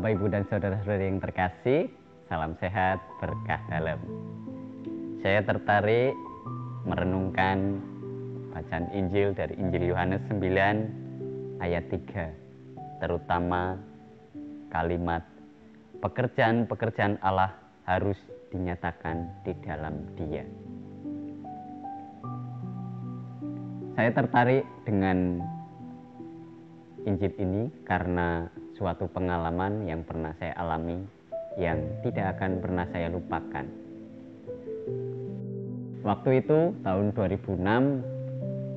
Bapak, Ibu, dan saudara-saudari yang terkasih, salam sehat, berkah dalam. Saya tertarik merenungkan bacaan Injil dari Injil Yohanes 9 ayat 3, terutama kalimat pekerjaan-pekerjaan Allah harus dinyatakan di dalam Dia. Saya tertarik dengan Injil ini karena suatu pengalaman yang pernah saya alami yang tidak akan pernah saya lupakan. Waktu itu tahun 2006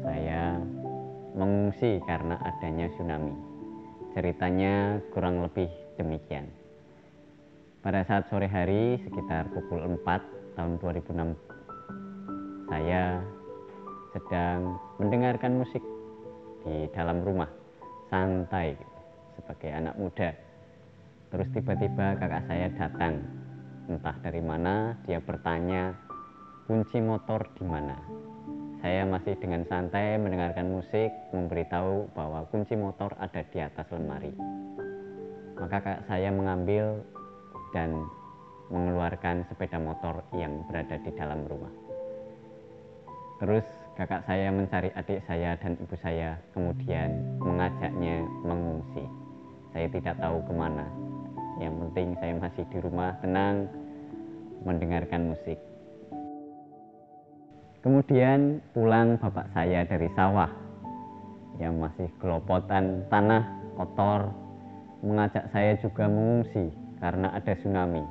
saya mengungsi karena adanya tsunami. Ceritanya kurang lebih demikian. Pada saat sore hari sekitar pukul 4 tahun 2006 saya sedang mendengarkan musik di dalam rumah, santai sebagai anak muda. Terus tiba-tiba kakak saya datang, entah dari mana. Dia bertanya, kunci motor di mana? Saya masih dengan santai mendengarkan musik, memberitahu bahwa kunci motor ada di atas lemari. Maka kakak saya mengambil dan mengeluarkan sepeda motor yang berada di dalam rumah. Terus kakak saya mencari adik saya dan ibu saya, kemudian mengajaknya mengungsi. Saya tidak tahu kemana. Yang penting saya masih di rumah tenang mendengarkan musik. Kemudian pulang bapak saya dari sawah yang masih kelopotan tanah kotor, mengajak saya juga mengungsi karena ada tsunami.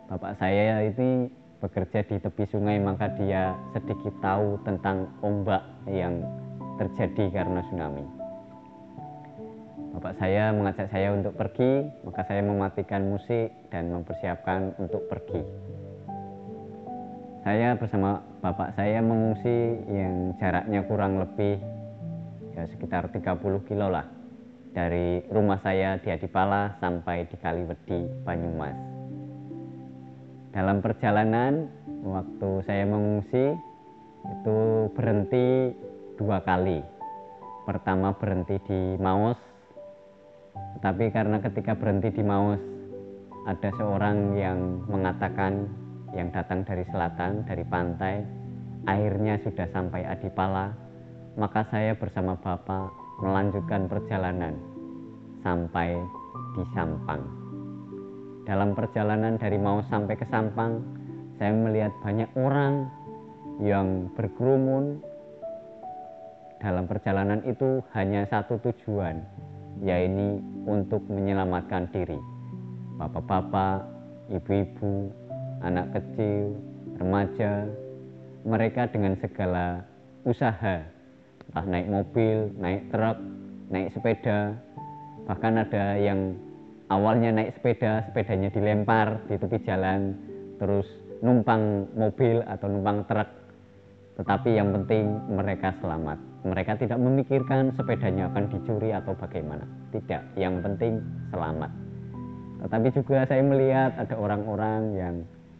Bapak saya ini bekerja di tepi sungai, maka dia sedikit tahu tentang ombak yang terjadi karena tsunami. Bapak saya mengajak saya untuk pergi, maka saya mematikan musik dan mempersiapkan untuk pergi. Saya bersama bapak saya mengungsi yang jaraknya kurang lebih sekitar 30 kilo lah, dari rumah saya di Adipala sampai di Kaliwedi, Banyumas. Dalam perjalanan waktu saya mengungsi itu berhenti 2 kali. Pertama berhenti di Maus, tapi karena ketika berhenti di Maus ada seorang yang mengatakan, yang datang dari selatan, dari pantai, airnya sudah sampai Adipala, maka saya bersama bapak melanjutkan perjalanan sampai di Sampang. Dalam perjalanan dari Maus sampai ke Sampang, saya melihat banyak orang yang berkerumun. Dalam perjalanan itu hanya satu tujuan, yaitu untuk menyelamatkan diri. Bapak-bapak, ibu-ibu, anak kecil, remaja, mereka dengan segala usaha, entah naik mobil, naik truk, naik sepeda, bahkan ada yang awalnya naik sepeda, sepedanya dilempar di tepi jalan, terus numpang mobil atau numpang truk. Tetapi yang penting mereka selamat. Mereka tidak memikirkan sepedanya akan dicuri atau bagaimana. Tidak, yang penting selamat. Tetapi juga saya melihat ada orang-orang yang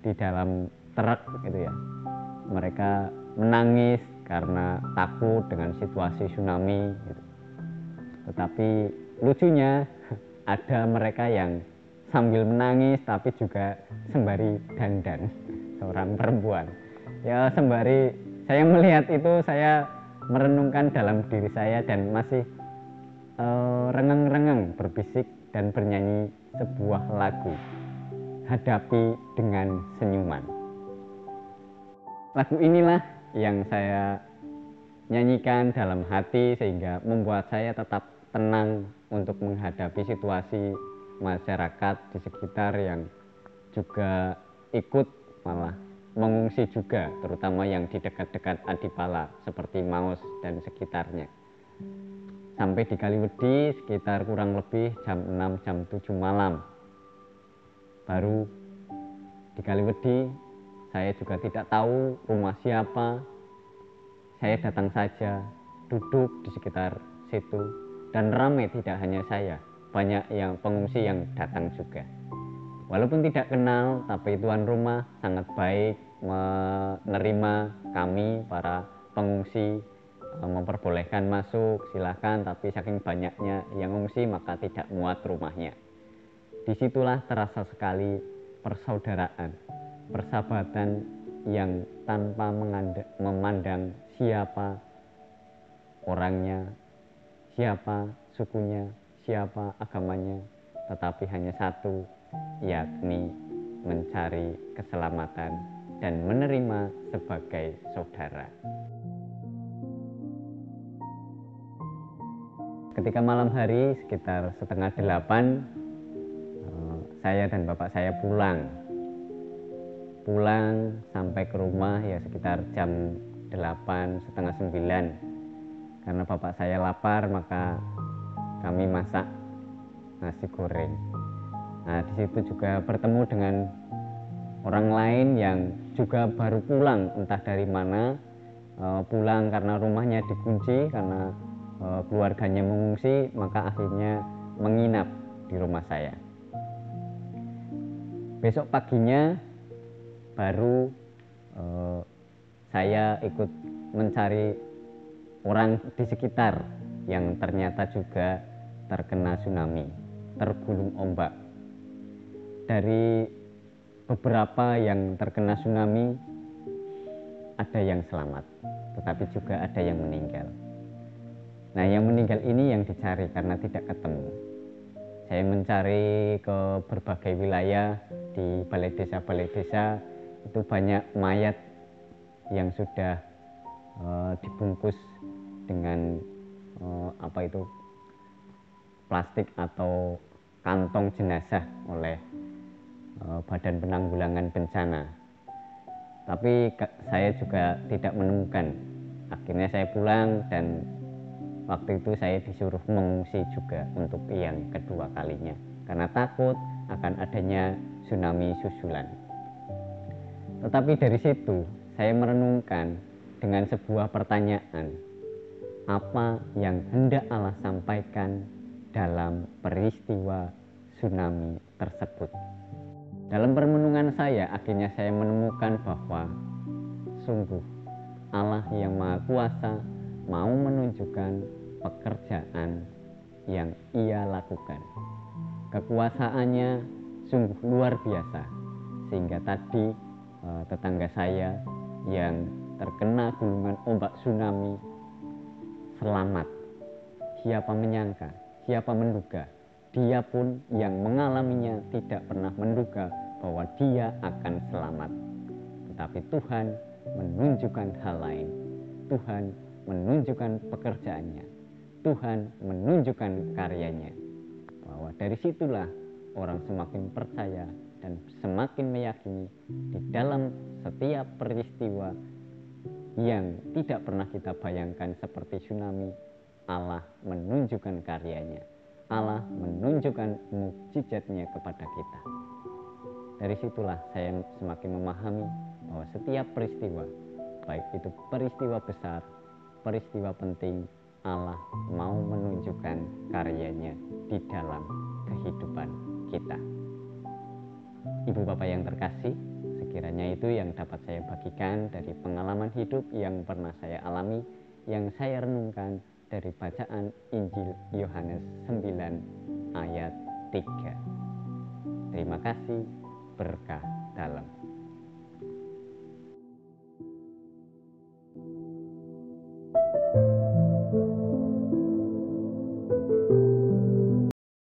di dalam truk gitu ya. Mereka menangis karena takut dengan situasi tsunami gitu. Tetapi lucunya ada mereka yang sambil menangis tapi juga sembari dandan, seorang perempuan. Ya sembari saya melihat itu, saya merenungkan dalam diri saya dan masih rengeng-rengeng berbisik dan bernyanyi sebuah lagu, Hadapi dengan Senyuman. Lagu inilah yang saya nyanyikan dalam hati sehingga membuat saya tetap tenang untuk menghadapi situasi masyarakat di sekitar yang juga ikut malah mengungsi juga, terutama yang di dekat-dekat Adipala seperti Maus dan sekitarnya. Sampai di Kaliwedi sekitar kurang lebih jam 6, jam 7 malam. Baru di Kaliwedi saya juga tidak tahu rumah siapa. Saya datang saja, duduk di sekitar situ, dan ramai, tidak hanya saya, banyak yang pengungsi yang datang juga. Walaupun tidak kenal, tapi tuan rumah sangat baik menerima kami para pengungsi, memperbolehkan masuk, silakan, tapi saking banyaknya yang mengungsi maka tidak muat rumahnya. Disitulah terasa sekali persaudaraan, persahabatan yang tanpa memandang siapa orangnya, siapa sukunya, siapa agamanya, tetapi hanya satu, yakni mencari keselamatan dan menerima sebagai saudara. Ketika malam hari sekitar 7:30, saya dan bapak saya pulang sampai ke rumah ya sekitar jam 8, setengah 9. Karena bapak saya lapar, maka kami masak nasi goreng. Nah, di situ juga bertemu dengan orang lain yang juga baru pulang, entah dari mana, pulang karena rumahnya dikunci, karena keluarganya mengungsi, maka akhirnya menginap di rumah saya. Besok paginya baru saya ikut mencari orang di sekitar yang ternyata juga terkena tsunami, tergulung ombak. Dari beberapa yang terkena tsunami, ada yang selamat, tetapi juga ada yang meninggal. Nah, yang meninggal ini yang dicari karena tidak ketemu. Saya mencari ke berbagai wilayah, di balai desa itu banyak mayat yang sudah dibungkus dengan plastik atau kantong jenazah oleh Badan Penanggulangan Bencana. Tapi saya juga tidak menemukan. Akhirnya saya pulang dan waktu itu saya disuruh mengungsi juga untuk yang kedua kalinya karena takut akan adanya tsunami susulan. Tetapi dari situ saya merenungkan dengan sebuah pertanyaan, apa yang hendak Allah sampaikan dalam peristiwa tsunami tersebut? Dalam permenungan saya, akhirnya saya menemukan bahwa sungguh Allah yang Maha Kuasa mau menunjukkan pekerjaan yang Ia lakukan. Kekuasaannya sungguh luar biasa, sehingga tadi tetangga saya yang terkena gulungan ombak tsunami selamat. Siapa menyangka, siapa menduga, dia pun yang mengalaminya tidak pernah menduga bahwa dia akan selamat. Tetapi Tuhan menunjukkan hal lain. Tuhan menunjukkan pekerjaannya. Tuhan menunjukkan karyanya. Bahwa dari situlah orang semakin percaya dan semakin meyakini di dalam setiap peristiwa yang tidak pernah kita bayangkan seperti tsunami, Allah menunjukkan karyanya. Allah menunjukkan mukjizatnya kepada kita. Dari situlah saya semakin memahami bahwa setiap peristiwa, baik itu peristiwa besar, peristiwa penting, Allah mau menunjukkan karyanya di dalam kehidupan kita. Ibu bapak yang terkasih, sekiranya itu yang dapat saya bagikan dari pengalaman hidup yang pernah saya alami, yang saya renungkan dari bacaan Injil Yohanes 9 ayat 3. Terima kasih, berkah dalam.